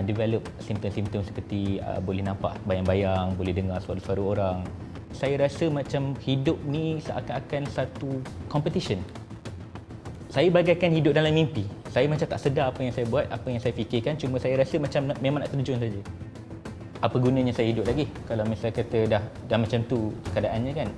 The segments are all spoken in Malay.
develop simptom-simptom seperti boleh nampak bayang-bayang, boleh dengar suara-suara orang. Saya rasa macam hidup ni seakan-akan satu competition. Saya bagaikan hidup dalam mimpi. Saya macam tak sedar apa yang saya buat, apa yang saya fikirkan, cuma saya rasa macam memang nak terjun saja. Apa gunanya saya hidup lagi kalau misalnya kata dah macam tu keadaannya kan.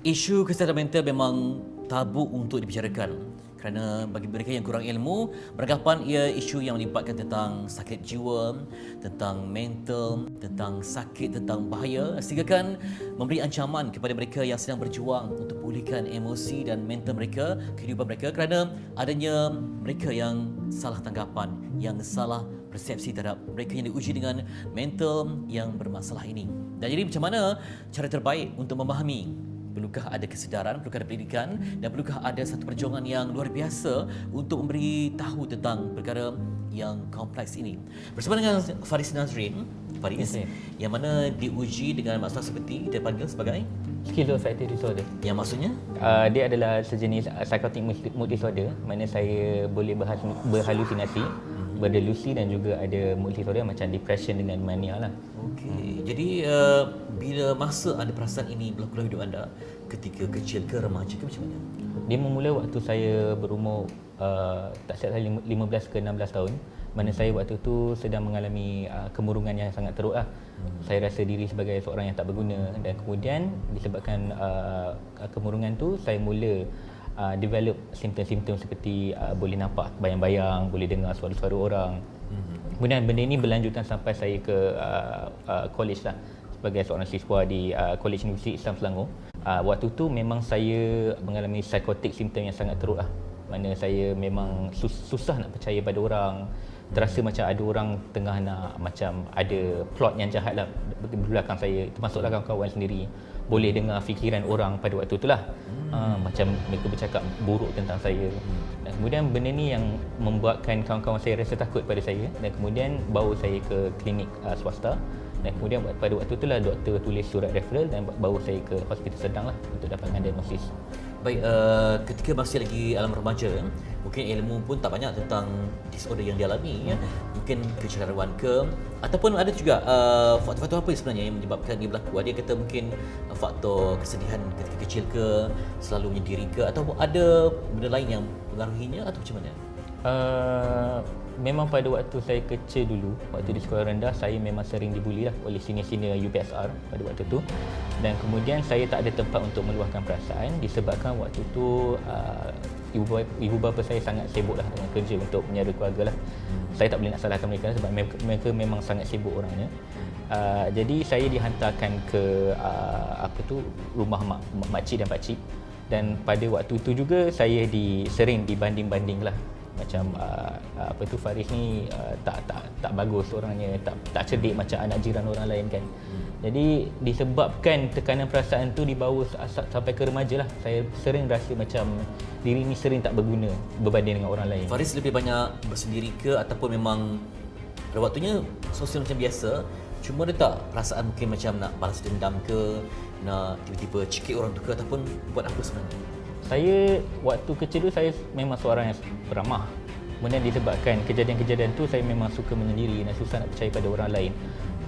Isu kesihatan mental memang tabu untuk dibicarakan kerana bagi mereka yang kurang ilmu beranggapan ia isu yang melibatkan tentang sakit jiwa, tentang mental, tentang sakit, tentang bahaya sehingga kan memberi ancaman kepada mereka yang sedang berjuang untuk pulihkan emosi dan mental mereka, kehidupan mereka kerana adanya mereka yang salah tanggapan, yang salah persepsi terhadap mereka yang diuji dengan mental yang bermasalah ini. Dan jadi macam mana cara terbaik untuk memahami? Perlukah ada kesedaran, perlukah ada pendidikan dan perlukah ada satu perjuangan yang luar biasa untuk memberi tahu tentang perkara yang kompleks ini. Bersama dengan Faris Nazrin, Faris, yang mana diuji dengan masalah seperti dipanggil sebagai Schizoaffective disorder. yang maksudnya Dia adalah sejenis psychotic mood disorder, mana saya boleh berhalusinasi, berdelusi dan juga ada mood disorder macam depression dengan mania lah. Okey. Jadi bila masa ada perasaan ini berlaku dalam hidup anda ketika kecil ke remaja ke macam mana? Dia bermula waktu saya berumur tak silap saya 15 ke 16 tahun, mana saya waktu tu sedang mengalami kemurungan yang sangat teruk lah. Saya rasa diri sebagai seorang yang tak berguna dan kemudian disebabkan kemurungan tu saya mula develop simptom-simptom seperti boleh nampak bayang-bayang, boleh dengar suara-suara orang. Kemudian benda ini berlanjutan sampai saya ke college lah sebagai seorang siswa di College Universiti Islam Selangor. Waktu tu memang saya mengalami psikotik simptom yang sangat teruk lah. Mana saya memang susah nak percaya pada orang. Terasa macam ada orang tengah nak macam ada plot yang jahat lah di belakang saya. Termasuklah kawan-kawan sendiri. Boleh dengar fikiran orang pada waktu tu lah. Macam mereka bercakap buruk tentang saya. Dan kemudian benda ni yang membuatkan kawan-kawan saya rasa takut pada saya. Dan kemudian bawa saya ke klinik swasta. Dan kemudian pada waktu itulah doktor tulis surat referral dan bawa saya ke hospital Sedang lah untuk dapatkan diagnosis. Baik, ketika masih lagi alam remaja, mungkin ilmu pun tak banyak tentang disorder yang dialami, ya. Mungkin kecelaruan ke, ataupun ada juga faktor-faktor apa sebenarnya yang menyebabkan dia berlaku. Ada yang kata mungkin faktor kesedihan ketika kecil ke, selalu menyendiri ke, atau ada benda lain yang mengaruhinya atau macam mana? Memang pada waktu saya kecil dulu, waktu di sekolah rendah, saya memang sering dibuli lah oleh senior-senior UPSR pada waktu tu. Dan kemudian saya tak ada tempat untuk meluahkan perasaan disebabkan waktu tu ibu bapa saya sangat sibuk lah dengan kerja untuk menyara keluarga lah. Saya tak boleh nak salahkan mereka sebab mereka memang sangat sibuk orangnya. Jadi saya dihantarkan ke rumah makcik dan pakcik. Dan pada waktu tu juga saya sering dibanding-banding lah. Macam Faris ni tak bagus orangnya, tak cerdik macam anak jiran orang lain kan. Jadi disebabkan tekanan perasaan tu dibawa sampai ke remaja lah, saya sering rasa macam diri ni sering tak berguna berbanding dengan orang lain. Faris lebih banyak bersendiri ke ataupun memang pada waktunya sosial macam biasa, cuma ada tak perasaan mungkin macam nak balas dendam ke, nak tiba-tiba cekik orang tu ke, ataupun buat apa sebenarnya? Saya waktu kecil tu saya memang seorang yang peramah. Kemudian disebabkan kejadian-kejadian tu saya memang suka menyendiri dan susah nak percaya pada orang lain.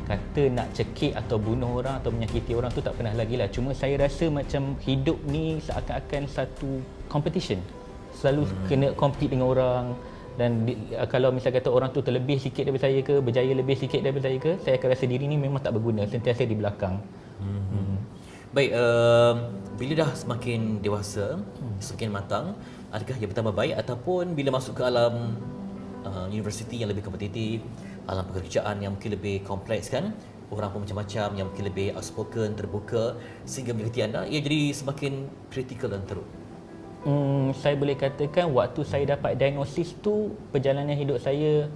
Kata nak cekik atau bunuh orang atau menyakiti orang tu tak pernah lagi lah. Cuma saya rasa macam hidup ni seakan-akan satu competition. Selalu kena compete dengan orang. Dan kalau misalnya kata orang tu terlebih sikit daripada saya ke, berjaya lebih sikit daripada saya ke, saya akan rasa diri ni memang tak berguna, sentiasa di belakang. Baik, bila dah semakin dewasa, semakin matang, adakah yang pertama baik ataupun bila masuk ke alam universiti yang lebih kompetitif, alam pekerjaan yang mungkin lebih kompleks kan, orang pun macam-macam yang mungkin lebih outspoken, terbuka, sehingga menyakiti anda, ia jadi semakin kritikal dan teruk? Saya boleh katakan waktu saya dapat diagnosis tu, perjalanan hidup saya